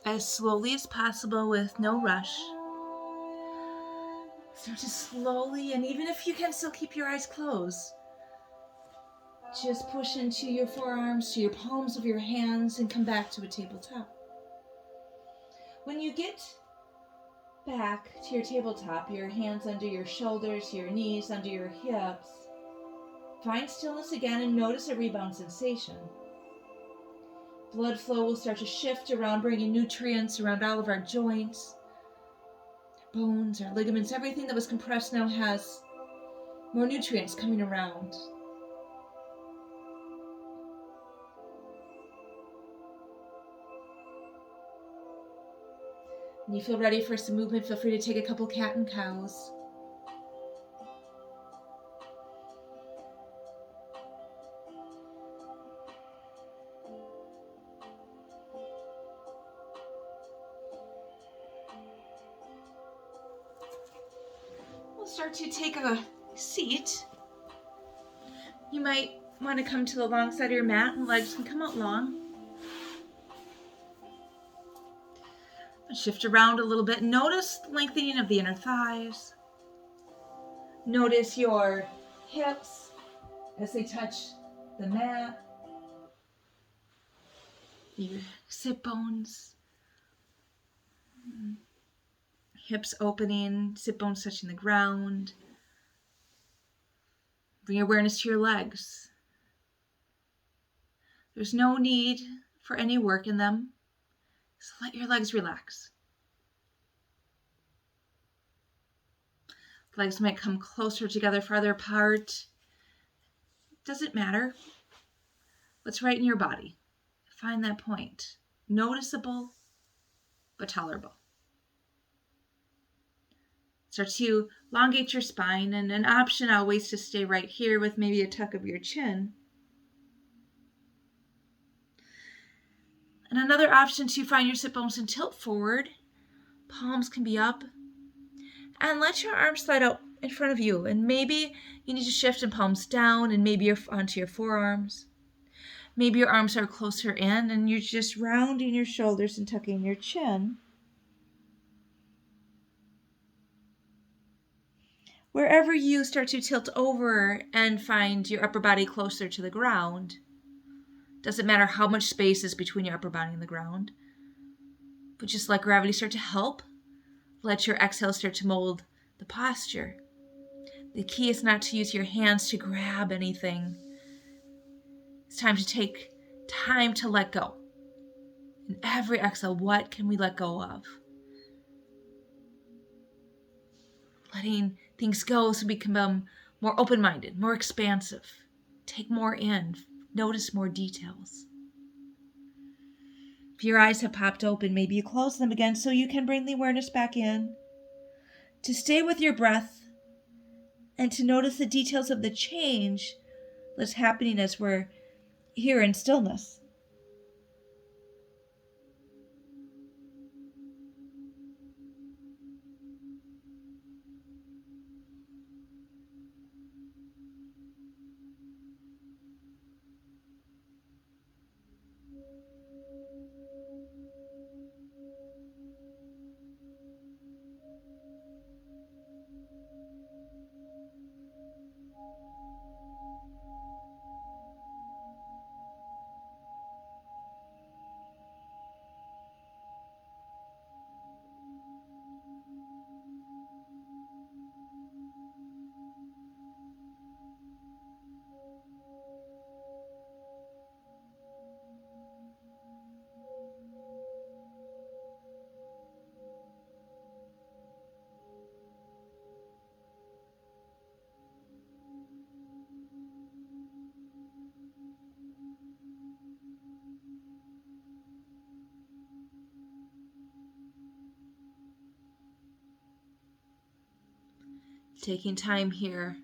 as slowly as possible with no rush. Start to slowly, and even if you can still keep your eyes closed, just push into your forearms, to your palms of your hands, and come back to a tabletop. When you get back to your tabletop, your hands under your shoulders, your knees under your hips, find stillness again and notice a rebound sensation. Blood flow will start to shift around, bringing nutrients around all of our joints, our bones, our ligaments. Everything that was compressed now has more nutrients coming around. When you feel ready for some movement, feel free to take a couple cat and cows. We'll start to take a seat. You might want to come to the long side of your mat, and legs can come out long. Shift around a little bit. Notice the lengthening of the inner thighs. Notice your hips as they touch the mat. Your sit bones. Hips opening, sit bones touching the ground. Bring awareness to your legs. There's no need for any work in them, so let your legs relax. Legs might come closer together, farther apart. Doesn't matter. What's right in your body? Find that point. Noticeable, but tolerable. Start to elongate your spine, and an option always to stay right here with maybe a tuck of your chin. And another option to find your sit bones and tilt forward. Palms can be up. And let your arms slide out in front of you. And maybe you need to shift and palms down, and maybe you're onto your forearms. Maybe your arms are closer in and you're just rounding your shoulders and tucking your chin. Wherever you start to tilt over and find your upper body closer to the ground, doesn't matter how much space is between your upper body and the ground, but just let gravity start to help. Let your exhale start to mold the posture. The key is not to use your hands to grab anything. It's time to take time to let go. In every exhale, what can we let go of? Letting things go so we can become more open-minded, more expansive, take more in, notice more details. If your eyes have popped open, maybe you close them again so you can bring the awareness back in. To stay with your breath and to notice the details of the change that's happening as we're here in stillness. Taking time here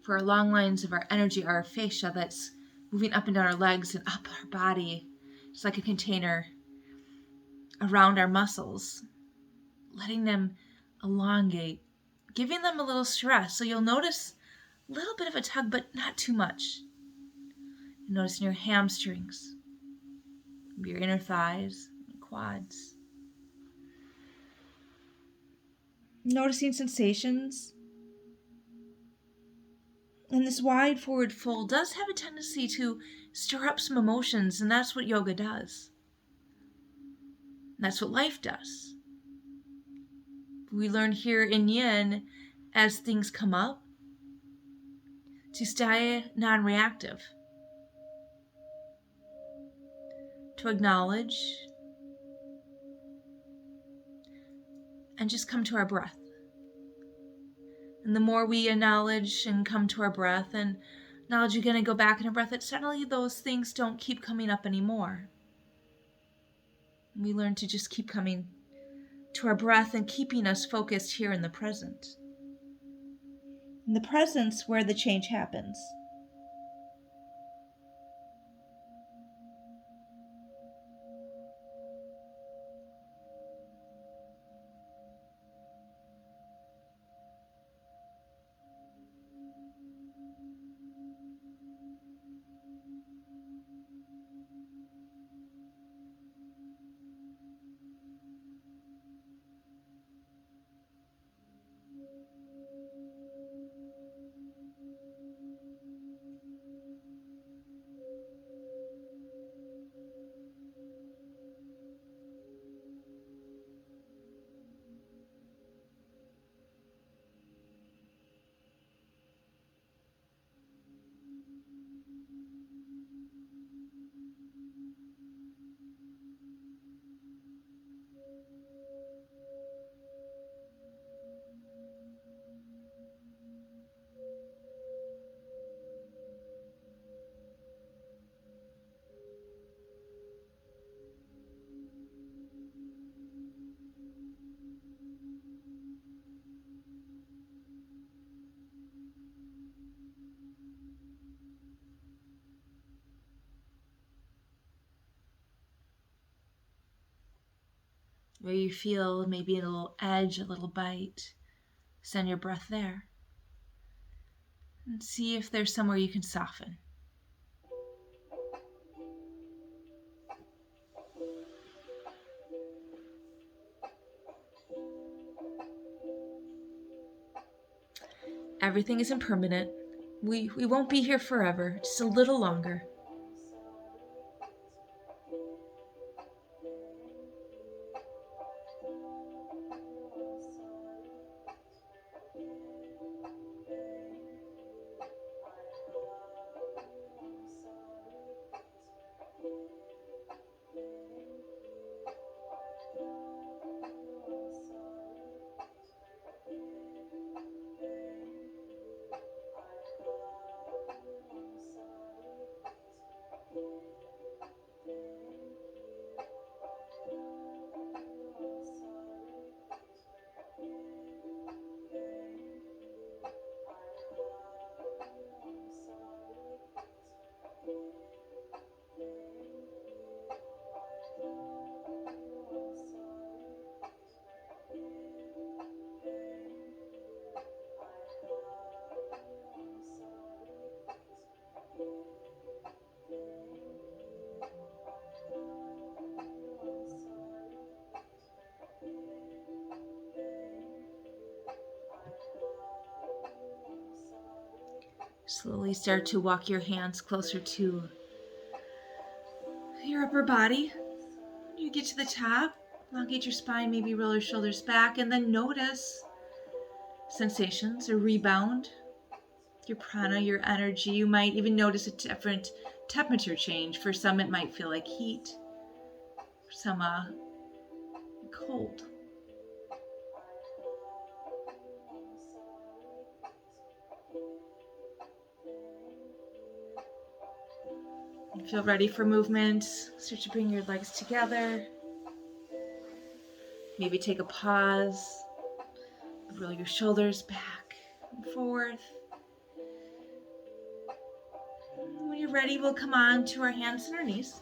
for our long lines of our energy, our fascia that's moving up and down our legs and up our body. It's like a container around our muscles, letting them elongate, giving them a little stress. So you'll notice a little bit of a tug, but not too much. Noticing your hamstrings, your inner thighs, quads. Noticing sensations. And this wide forward fold does have a tendency to stir up some emotions, and that's what yoga does. That's what life does. We learn here in yin, as things come up, to stay non-reactive, to acknowledge, and just come to our breath. And the more we acknowledge and come to our breath, and acknowledge again and go back in our breath, that suddenly those things don't keep coming up anymore. And we learn to just keep coming to our breath and keeping us focused here in the present. In the presence where the change happens. Where you feel maybe a little edge, a little bite, send your breath there. And see if there's somewhere you can soften. Everything is impermanent. We won't be here forever, just a little longer. Slowly start to walk your hands closer to your upper body. You get to the top, elongate your spine, maybe roll your shoulders back, and then notice sensations or rebound. Your prana, your energy. You might even notice a different temperature change. For some, it might feel like heat. For some, cold. You feel ready for movement. Start to bring your legs together. Maybe take a pause. Roll your shoulders back and forth. When you're ready, we'll come on to our hands and our knees.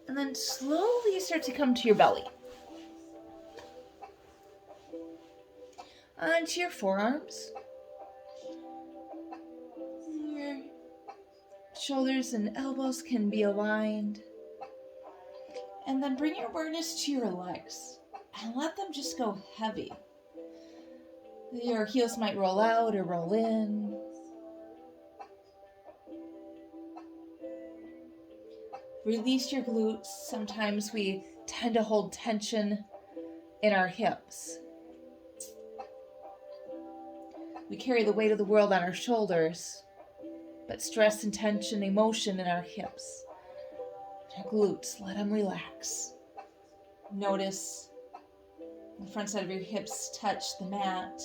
And then slowly start to come to your belly. Onto your forearms. Your shoulders and elbows can be aligned. And then bring your awareness to your legs and let them just go heavy. Your heels might roll out or roll in. Release your glutes. Sometimes we tend to hold tension in our hips. We carry the weight of the world on our shoulders, but stress and tension, emotion in our hips. Our glutes, let them relax. Notice the front side of your hips touch the mat.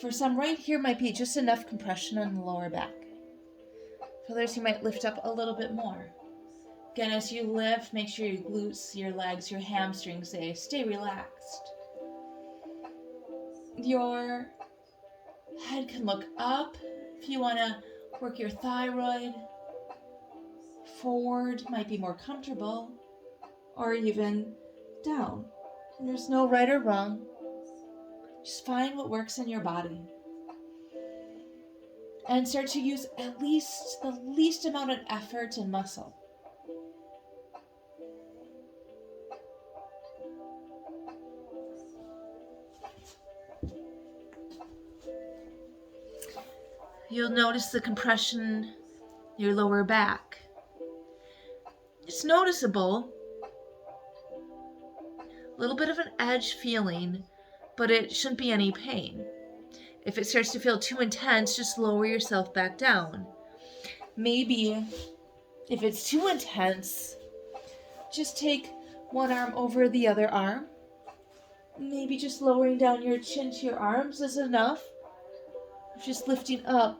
For some, right here might be just enough compression on the lower back. For others, you might lift up a little bit more. Again, as you lift, make sure your glutes, your legs, your hamstrings, they stay relaxed. Your head can look up if you want to work your thyroid. Forward might be more comfortable, or even down. And there's no right or wrong. Just find what works in your body. And start to use at least the least amount of effort and muscle. You'll notice the compression in your lower back. It's noticeable. A little bit of an edge feeling, but it shouldn't be any pain. If it starts to feel too intense, just lower yourself back down. Maybe if it's too intense, just take one arm over the other arm. Maybe just lowering down your chin to your arms is enough. Just lifting up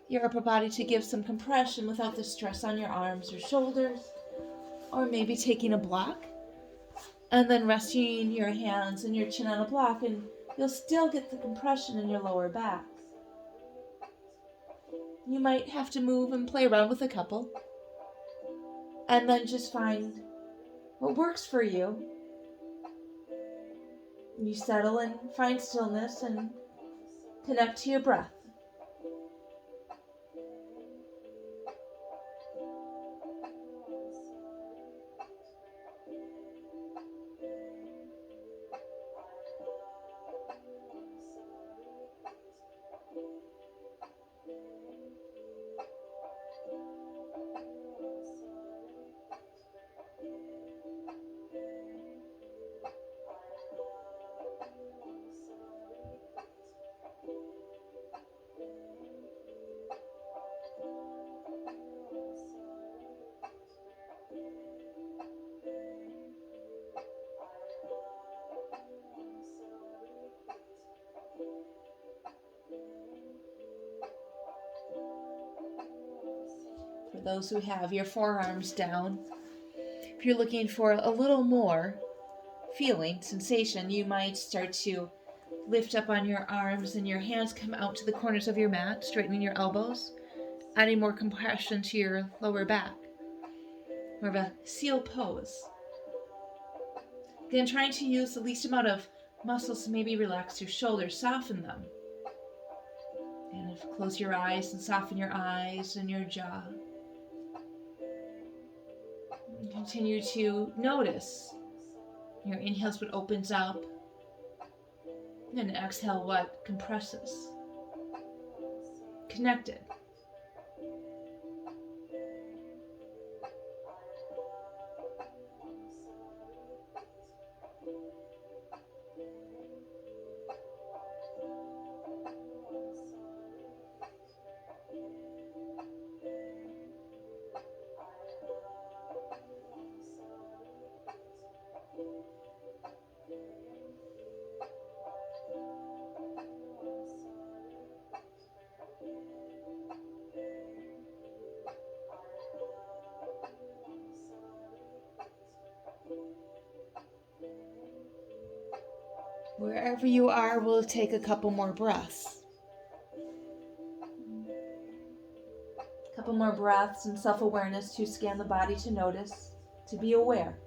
your upper body to give some compression without the stress on your arms or shoulders. Or maybe taking a block and then resting your hands and your chin on a block, and you'll still get the compression in your lower back. You might have to move and play around with a couple, and then just find what works for you. You settle and find stillness and connect to your breath. For those who have your forearms down, if you're looking for a little more feeling, sensation, you might start to lift up on your arms and your hands come out to the corners of your mat, straightening your elbows, adding more compression to your lower back. More of a seal pose. Again, trying to use the least amount of muscles to maybe relax your shoulders, soften them. And close your eyes and soften your eyes and your jaw. And continue to notice your inhales what opens up, and exhale what compresses. Connected. Wherever you are, we'll take a couple more breaths. A couple more breaths and self-awareness to scan the body, to notice, to be aware,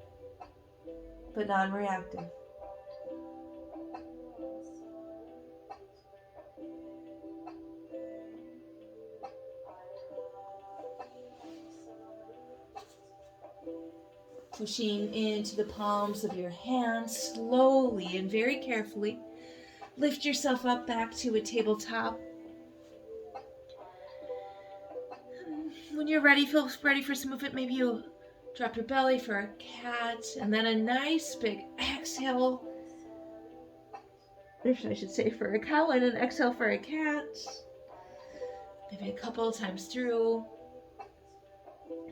but non-reactive. Pushing into the palms of your hands, slowly and very carefully. Lift yourself up back to a tabletop. When you're ready, feel ready for some movement. Maybe you drop your belly for a cat, and then a nice big exhale. Or I should say for a cow, and an exhale for a cat. Maybe a couple of times through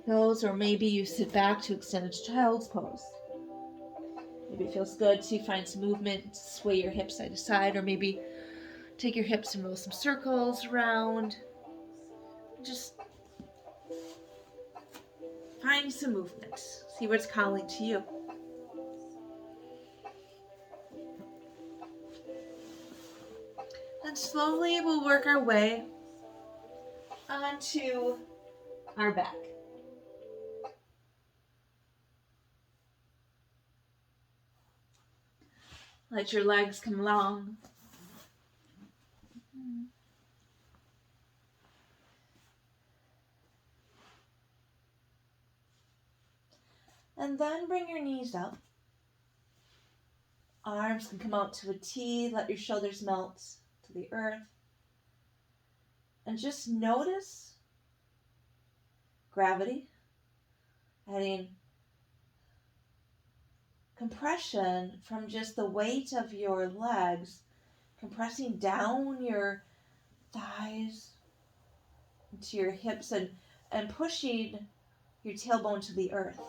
those, or maybe you sit back to extended child's pose. Maybe it feels good to find some movement, sway your hips side to side, or maybe take your hips and roll some circles around. Just find some movement. See what's calling to you. And slowly we'll work our way onto our back. Let your legs come long. And then bring your knees up. Arms can come out to a T. Let your shoulders melt to the earth. And just notice gravity, adding compression from just the weight of your legs, compressing down your thighs into your hips and pushing your tailbone to the earth.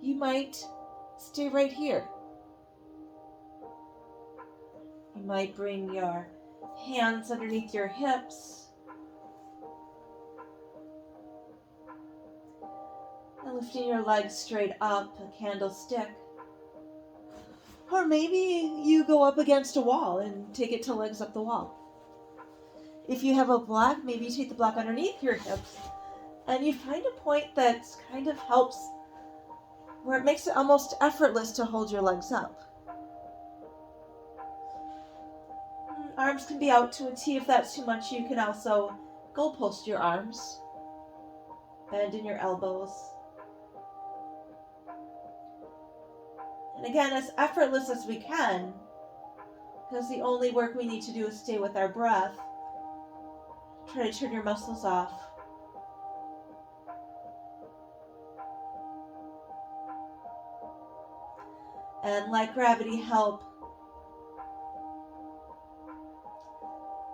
You might stay right here. You might bring your hands underneath your hips and lifting your legs straight up, a candlestick. Or maybe you go up against a wall and take it to legs up the wall. If you have a block, maybe you take the block underneath your hips and you find a point that kind of helps, where it makes it almost effortless to hold your legs up. Arms can be out to a T. If that's too much, you can also goalpost your arms. Bend in your elbows. And again, as effortless as we can, because the only work we need to do is stay with our breath. Try to turn your muscles off. And let gravity help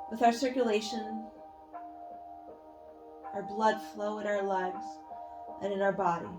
with our circulation, our blood flow in our legs and in our body.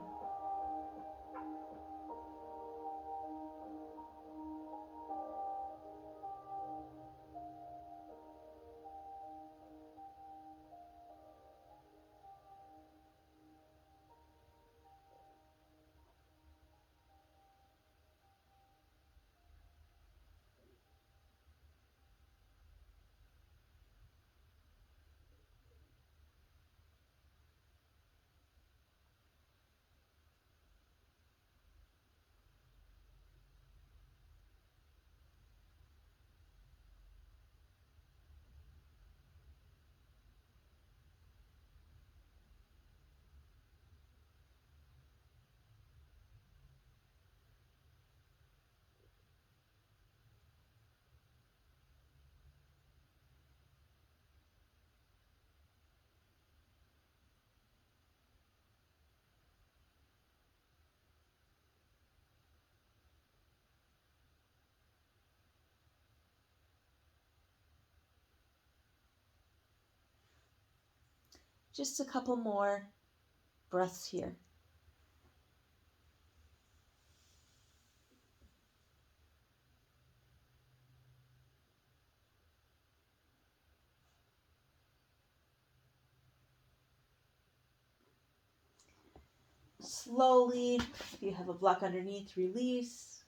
Just a couple more breaths here. Slowly, if you have a block underneath, release.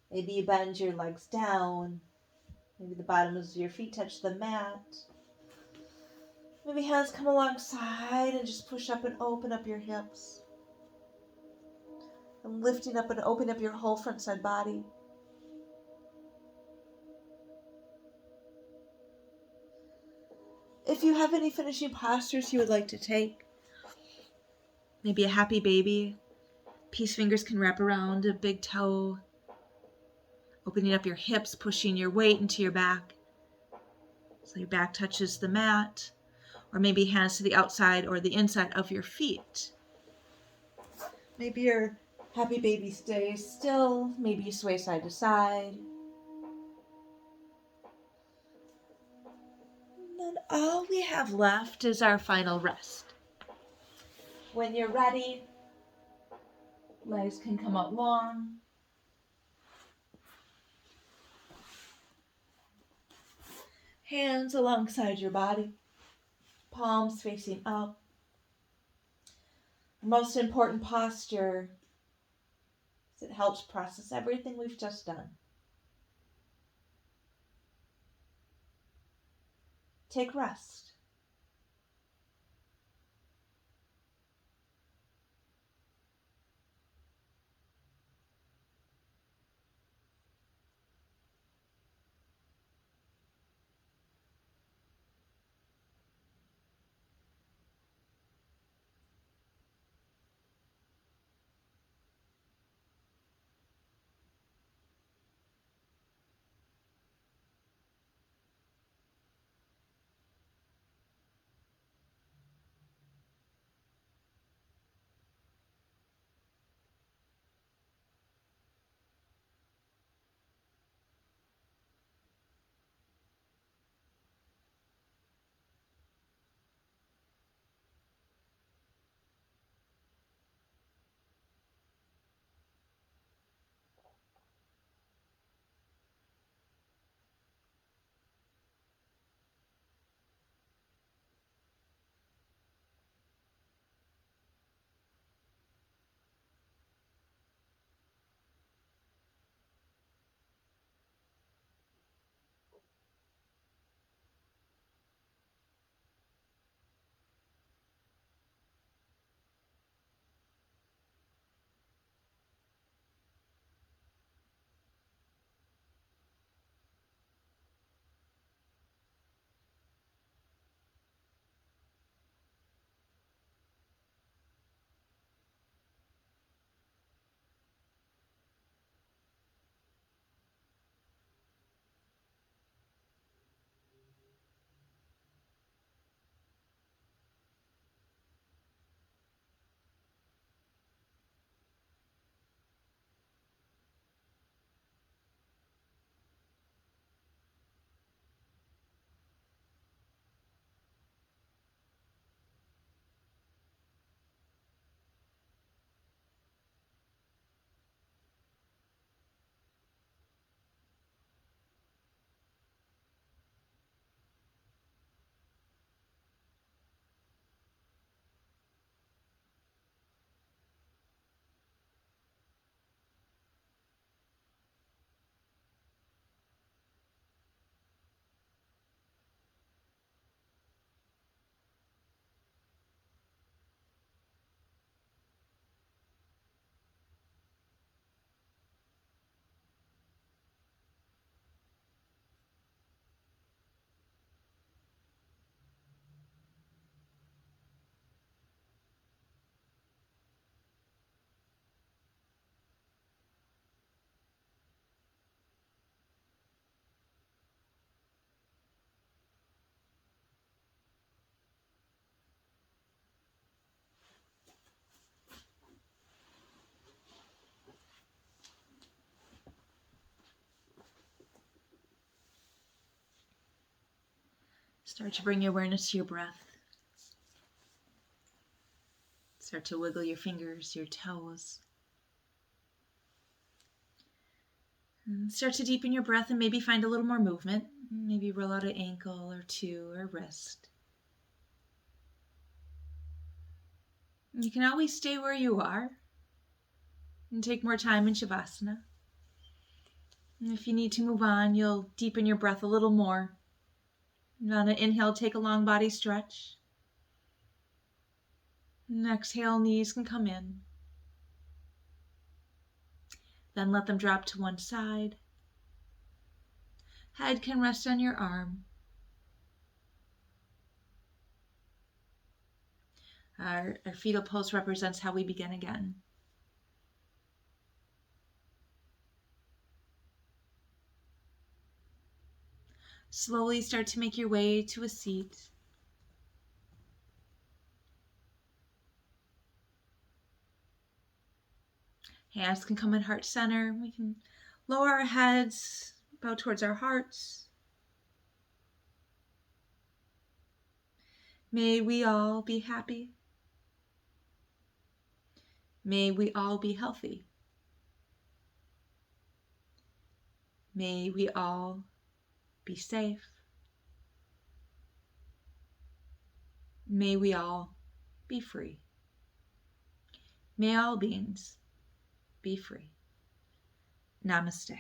Maybe you bend your legs down. Maybe the bottoms of your feet touch the mat. Maybe hands come alongside and just push up and open up your hips. And lifting up and opening up your whole front side body. If you have any finishing postures you would like to take, maybe a happy baby, peace fingers can wrap around a big toe, opening up your hips, pushing your weight into your back so your back touches the mat, or maybe hands to the outside or the inside of your feet. Maybe your happy baby stays still, maybe you sway side to side. And then all we have left is our final rest. When you're ready, legs can come out long. Hands alongside your body, palms facing up. The most important posture is it helps process everything we've just done. Take rest. Start to bring your awareness to your breath. Start to wiggle your fingers, your toes. And start to deepen your breath and maybe find a little more movement. Maybe roll out an ankle or two or wrist. And you can always stay where you are and take more time in Shavasana. And if you need to move on, you'll deepen your breath a little more. And on an inhale, take a long body stretch. And exhale, knees can come in. Then let them drop to one side. Head can rest on your arm. Our fetal pose represents how we begin again. Slowly start to make your way to a seat. Hands can come in heart center. We can lower our heads, bow towards our hearts. May we all be happy. May we all be healthy. May we all be safe. May we all be free. May all beings be free. Namaste.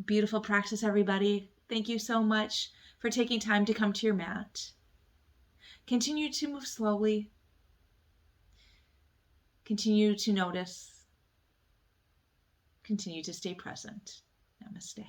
Beautiful practice, everybody. Thank you so much for taking time to come to your mat. Continue to move slowly. Continue to notice. Continue to stay present. Namaste.